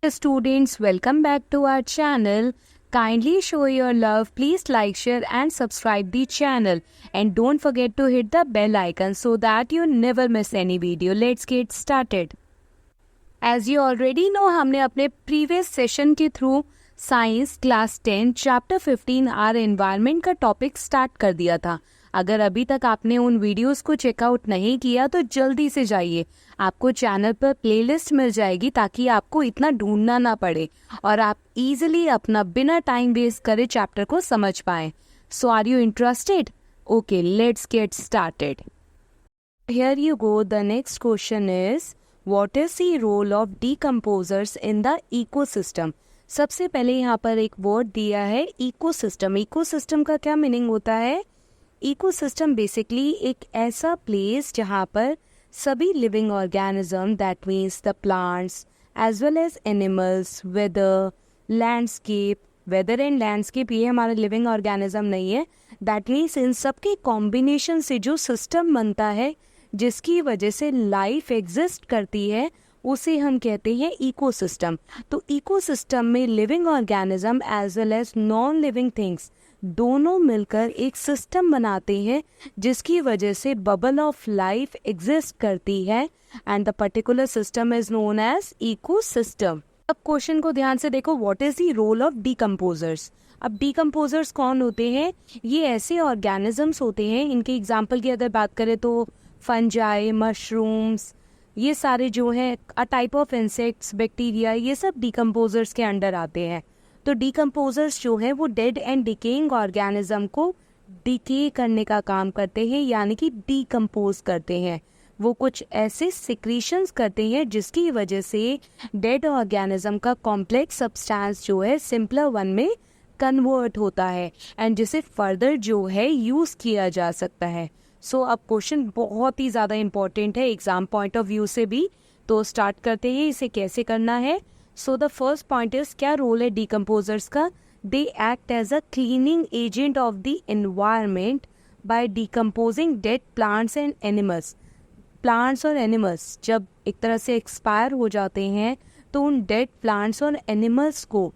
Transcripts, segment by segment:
Students, welcome back to our channel. Kindly show your love. Please like, share and subscribe the channel. And don't forget to hit the bell icon so that you never miss any video. Let's get started. As you already know, हमने अपने previous session के through science class 10 chapter 15 our environment का topic start कर दिया था। अगर अभी तक आपने उन वीडियोस को चेकआउट नहीं किया तो जल्दी से जाइए, आपको चैनल पर प्लेलिस्ट मिल जाएगी ताकि आपको इतना ढूंढना ना पड़े और आप इजीली अपना बिना टाइम वेस्ट करे चैप्टर को समझ पाएं। So are you interested? Okay, let's get started. Here you go. The next question is what is the role of decomposers in the ecosystem. सबसे पहले यहाँ पर एक वर्ड दिया है इकोसिस्टम। इकोसिस्टम का क्या मीनिंग होता है? इकोसिस्टम बेसिकली एक ऐसा प्लेस जहाँ पर सभी living organism, that means the plants as well as animals, weather, landscape, weather and landscape ये हमारा लिविंग ऑर्गेनिज्म नहीं है, दैट मीन्स इन सब के कॉम्बिनेशन से जो सिस्टम बनता है जिसकी वजह से लाइफ एग्जिस्ट करती है उसे हम कहते हैं इकोसिस्टम। तो इकोसिस्टम में living organism as well as non living things दोनों मिलकर एक सिस्टम बनाते हैं जिसकी वजह से बबल ऑफ लाइफ एग्जिस्ट करती है and the particular system is known as ecosystem. अब क्वेश्चन को ध्यान से देखो, what is the role of decomposers. अब डीकम्पोजर्स कौन होते हैं? ये ऐसे ऑर्गेनिजम्स होते हैं, इनके एग्जाम्पल की अगर बात करें तो फंजाई, मशरूम्स, ये सारे जो है a type of insects, bacteria, ये सब डीकम्पोजर्स के अंडर आते हैं। तो डीकम्पोजर्स जो है वो डेड एंड डिकेइंग ऑर्गेनिज्म को डिके करने का काम करते हैं, यानी कि डीकम्पोज करते हैं। वो कुछ ऐसे सिक्रीशंस करते हैं जिसकी वजह से डेड ऑर्गेनिज्म का कॉम्प्लेक्स सब्सटेंस जो है सिंपलर वन में कन्वर्ट होता है एंड जिसे फर्दर जो है यूज किया जा सकता है। सो अब क्वेश्चन बहुत ही ज़्यादा इंपॉर्टेंट है एग्जाम पॉइंट ऑफ व्यू से भी, तो स्टार्ट करते हैं इसे कैसे करना है। So the first point is, क्या रोल है डीकम्पोजर्स का? They act as a cleaning agent of the environment by decomposing dead plants and animals. Plants और एनिमल्स जब एक तरह से एक्सपायर हो जाते हैं तो उन डेड प्लांट्स और एनिमल्स को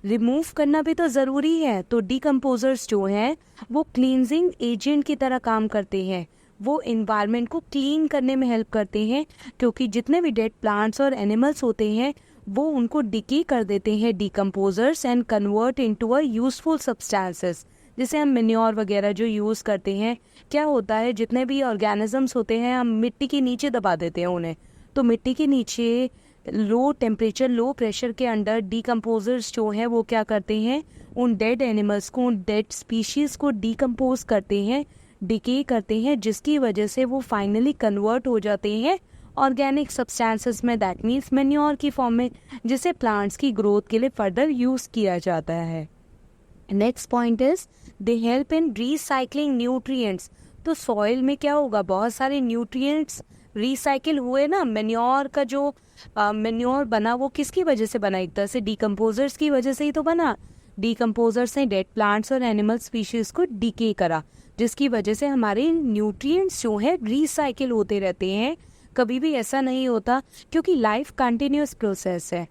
रिमूव करना भी तो ज़रूरी है। तो डीकम्पोजर्स जो हैं वो क्लींजिंग एजेंट की तरह काम करते हैं, वो इन्वायरमेंट को क्लीन करने में हेल्प करते हैं क्योंकि जितने भी डेड प्लांट्स और एनिमल्स होते हैं वो उनको डिके कर देते हैं decomposers and convert into a useful substances. जैसे हम मेन्योर वगैरह जो यूज़ करते हैं, क्या होता है जितने भी ऑर्गेनिजम्स होते हैं हम मिट्टी के नीचे दबा देते हैं उन्हें, तो मिट्टी के नीचे लो टेम्परेचर, लो प्रेशर के अंडर डीकम्पोजर्स जो हैं वो क्या करते हैं, उन डेड एनिमल्स को, उन डेड स्पीशीज़ को डीकम्पोज करते हैं, डिके करते हैं, जिसकी वजह से वो फाइनली कन्वर्ट हो जाते हैं ऑर्गेनिक सब्सटेंसेस में, दैट मीन्स मेन्योर की फॉर्म में, जिसे प्लांट्स की ग्रोथ के लिए फर्दर यूज़ किया जाता है। Next point is they help in recycling nutrients. तो सॉइल में क्या होगा, बहुत सारे न्यूट्रिएंट्स रिसाइकिल हुए ना। मेन्योर का जो मेन्योर बना वो किसकी वजह से बना? एक तरह से डीकम्पोजर्स की वजह से ही तो बना। डीकम्पोजर्स ने डेड प्लांट्स और एनिमल स्पीशीज को डिके करा, जिसकी वजह से हमारे न्यूट्रिएंट्स जो है रिसाइकिल होते रहते हैं। कभी भी ऐसा नहीं होता क्योंकि लाइफ कंटिन्यूस प्रोसेस है,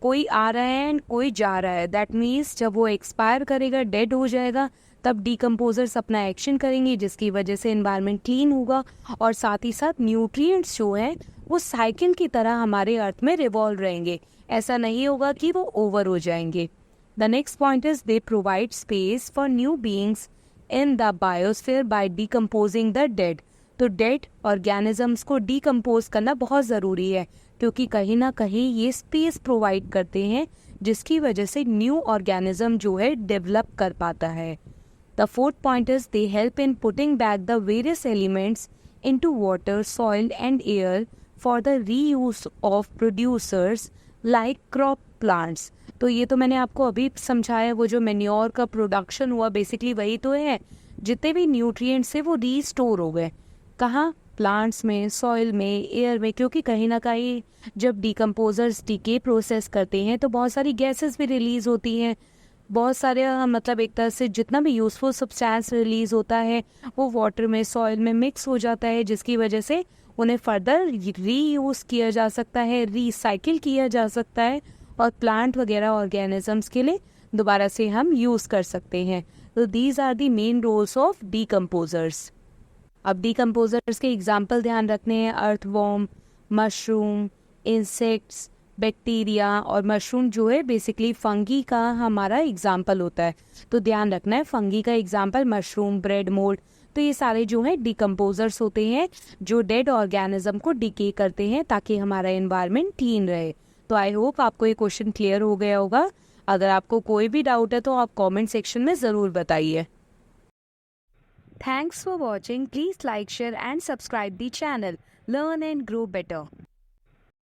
कोई आ रहा है एंड कोई जा रहा है। दैट मीन्स जब वो एक्सपायर करेगा, डेड हो जाएगा, तब डीकम्पोजर्स अपना एक्शन करेंगे जिसकी वजह से एनवायरनमेंट क्लीन होगा और साथ ही साथ न्यूट्रिएंट्स जो है वो साइकिल की तरह हमारे अर्थ में रिवॉल्व रहेंगे। ऐसा नहीं होगा कि वो ओवर हो जाएंगे। The next point is they provide space for new beings in the biosphere by decomposing the dead. तो डेड ऑर्गेनिजम्स को डीकम्पोज करना बहुत ज़रूरी है क्योंकि कहीं ना कहीं ये स्पेस प्रोवाइड करते हैं जिसकी वजह से न्यू ऑर्गेनिज्म जो है डेवलप कर पाता है। The fourth point is they help in putting back the various elements into water, soil and air for the reuse of producers like crop plants. तो ये तो मैंने आपको अभी समझाया, वो जो मेन्योर का प्रोडक्शन हुआ बेसिकली वही तो है। जितने भी न्यूट्रिएंट्स है वो रीस्टोर हो गए, कहाँ? प्लांट्स में, सॉइल में, एयर में, क्योंकि कहीं ना कहीं जब डीकम्पोजर्स डीके प्रोसेस करते हैं तो बहुत सारी गैसेस भी रिलीज होती हैं, बहुत सारे मतलब एक तरह से जितना भी यूजफुल सब्सटेंस रिलीज होता है वो वाटर में, सॉइल में मिक्स हो जाता है, जिसकी वजह से उन्हें फर्दर रीयूज़ किया जा सकता है, रिसाइकिल किया जा सकता है और प्लांट वगैरह ऑर्गेनिजम्स के लिए दोबारा से हम यूज़ कर सकते हैं। तो these are the main roles of decomposers. अब डीकम्पोजर्स के एग्जाम्पल ध्यान रखने हैं, अर्थवॉर्म, मशरूम, इंसेक्ट्स, बैक्टीरिया। और मशरूम जो है बेसिकली फंगी का हमारा एग्जाम्पल होता है, तो ध्यान रखना है फंगी का एग्जाम्पल मशरूम, ब्रेड मोल्ड। तो ये सारे जो हैं डीकम्पोजर्स होते हैं जो डेड ऑर्गेनिज्म को डिके करते हैं ताकि हमारा एनवायरनमेंट क्लीन रहे। तो आई होप आपको ये क्वेश्चन क्लियर हो गया होगा। अगर आपको कोई भी डाउट है तो आप कमेंट सेक्शन में ज़रूर बताइए। Thanks for watching. Please like, share and subscribe the channel. Learn and grow better.